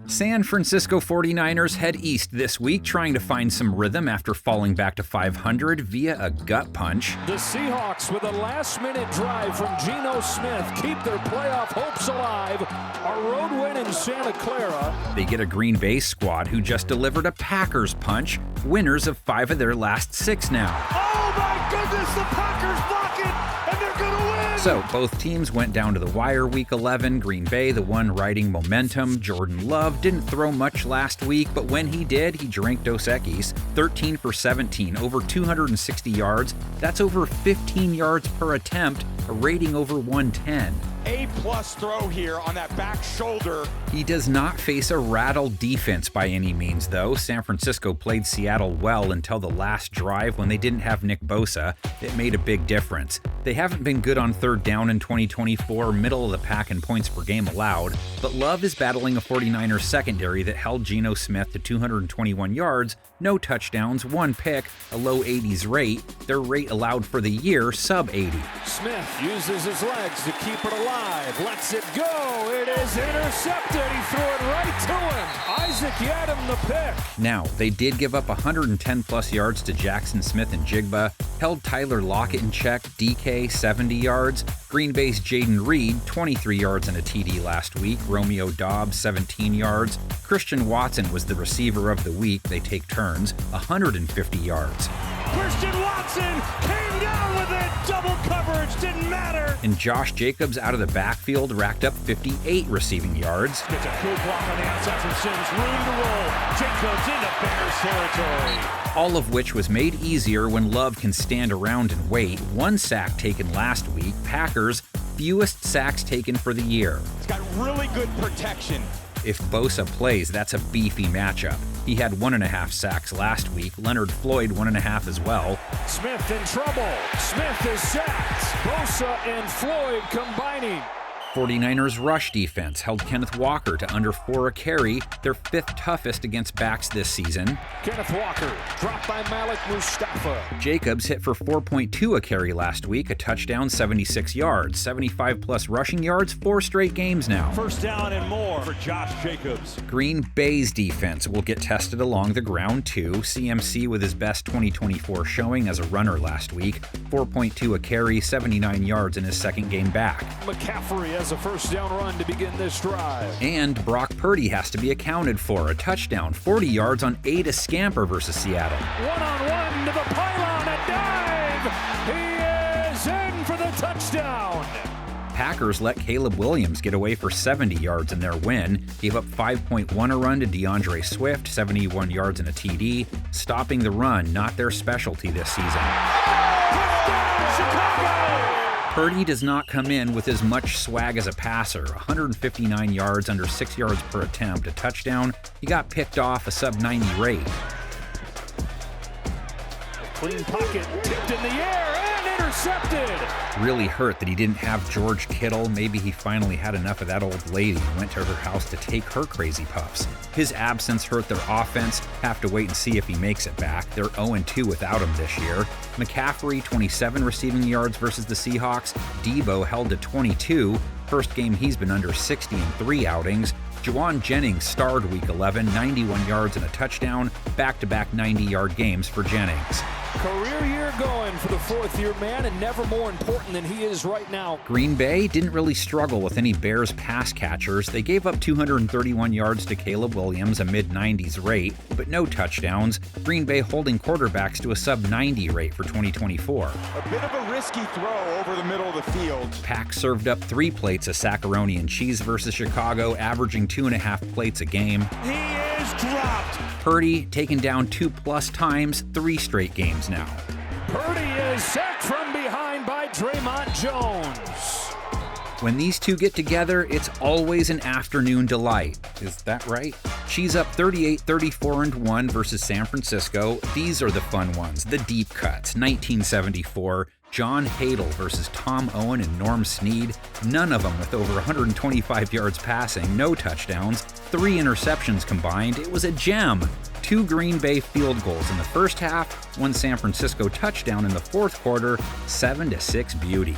San Francisco 49ers head east this week, trying to find some rhythm after falling back to 500 via a gut punch. The Seahawks, with a last-minute drive from Geno Smith, keep their playoff hopes alive. A road win in Santa Clara. They get a Green Bay squad who just delivered a Packers punch, winners of 5 of their last 6 now. Oh my goodness, the Packers block it, and they're gonna win! So, both teams went down to the wire week 11. Green Bay, the one riding momentum. Jordan Love didn't throw much last week, but when he did, he drank Dos Equis. 13 for 17, over 260 yards. That's over 15 yards per attempt, a rating over 110. A-plus throw here on that back shoulder. He does not face a rattled defense by any means, though. San Francisco played Seattle well until the last drive when they didn't have Nick Bosa. It made a big difference. They haven't been good on third down in 2024, middle of the pack in points per game allowed, but Love is battling a 49ers secondary that held Geno Smith to 221 yards, no touchdowns, 1 pick, a low 80s rate. Their rate allowed for the year, sub 80. Smith uses his legs to keep it alive, lets it go, it is intercepted, he threw it right to him. Isaac Yiadom the pick. Now, they did give up 110 plus yards to Jackson Smith and Jigba, held Tyler Lockett in check, DK 70 yards, Green Bay's Jaden Reed 23 yards and a TD last week, Romeo Doubs 17 yards, Christian Watson was the receiver of the week, they take turns, 150 yards. Christian Watson came down with it, double coverage, didn't matter. And Josh Jacobs out of the backfield racked up 58 receiving yards. Gets a cool block on the outside from Sims, room to roll, Jacobs into Bears territory. All of which was made easier when Love can stand around and wait. 1 sack taken last week, Packers, fewest sacks taken for the year. He's got really good protection. If Bosa plays, that's a beefy matchup. He had 1.5 sacks last week. Leonard Floyd 1.5 as well. Smith in trouble. Smith is sacked. Bosa and Floyd combining. 49ers rush defense held Kenneth Walker to under 4 a carry, their 5th toughest against backs this season. Kenneth Walker dropped by Malik Mustafa. Jacobs hit for 4.2 a carry last week, a touchdown, 76 yards, 75 plus rushing yards, 4 straight games now. First down and more for Josh Jacobs. Green Bay's defense will get tested along the ground too. CMC with his best 2024 showing as a runner last week, 4.2 a carry, 79 yards in his second game back. McCaffrey has a first down run to begin this drive. And Brock Purdy has to be accounted for, a touchdown, 40 yards on a scamper versus Seattle. One-on-one to the pylon, a dive! He is in for the touchdown! Packers let Caleb Williams get away for 70 yards in their win, gave up 5.1 a run to DeAndre Swift, 71 yards and a TD. Stopping the run, not their specialty this season. Touchdown, Chicago! Purdy does not come in with as much swag as a passer, 159 yards, under 6 yards per attempt, a touchdown. He got picked off, a sub-90 rate. Clean pocket, tipped in the air, and intercepted! Really hurt that he didn't have George Kittle. Maybe he finally had enough of that old lady and went to her house to take her crazy puffs. His absence hurt their offense. Have to wait and see if he makes it back. They're 0-2 without him this year. McCaffrey, 27 receiving yards versus the Seahawks. Debo held to 22. First game he's been under 60 in 3 outings. Juwan Jennings starred Week 11, 91 yards and a touchdown. Back-to-back 90-yard games for Jennings. Career year going for the 4th-year man, and never more important than he is right now. Green Bay didn't really struggle with any Bears pass catchers. They gave up 231 yards to Caleb Williams, a mid-90s rate, but no touchdowns. Green Bay holding quarterbacks to a sub-90 rate for 2024. A bit of a risky throw over the middle of the field. Pack served up 3 plates of Saccaroni and cheese versus Chicago, averaging 2.5 plates a game. He is dropped. Purdy taken down 2+ times, 3 straight games now. Purdy is sacked from behind by Draymond Jones. When these two get together, it's always an afternoon delight. Is that right? Cheese up 38, 34-1 versus San Francisco. These are the fun ones, the deep cuts. 1974, John Hadel versus Tom Owen and Norm Snead. None of them with over 125 yards passing, no touchdowns, 3 interceptions combined. It was a gem. 2 Green Bay field goals in the first half, 1 San Francisco touchdown in the fourth quarter, 7-6 beauty.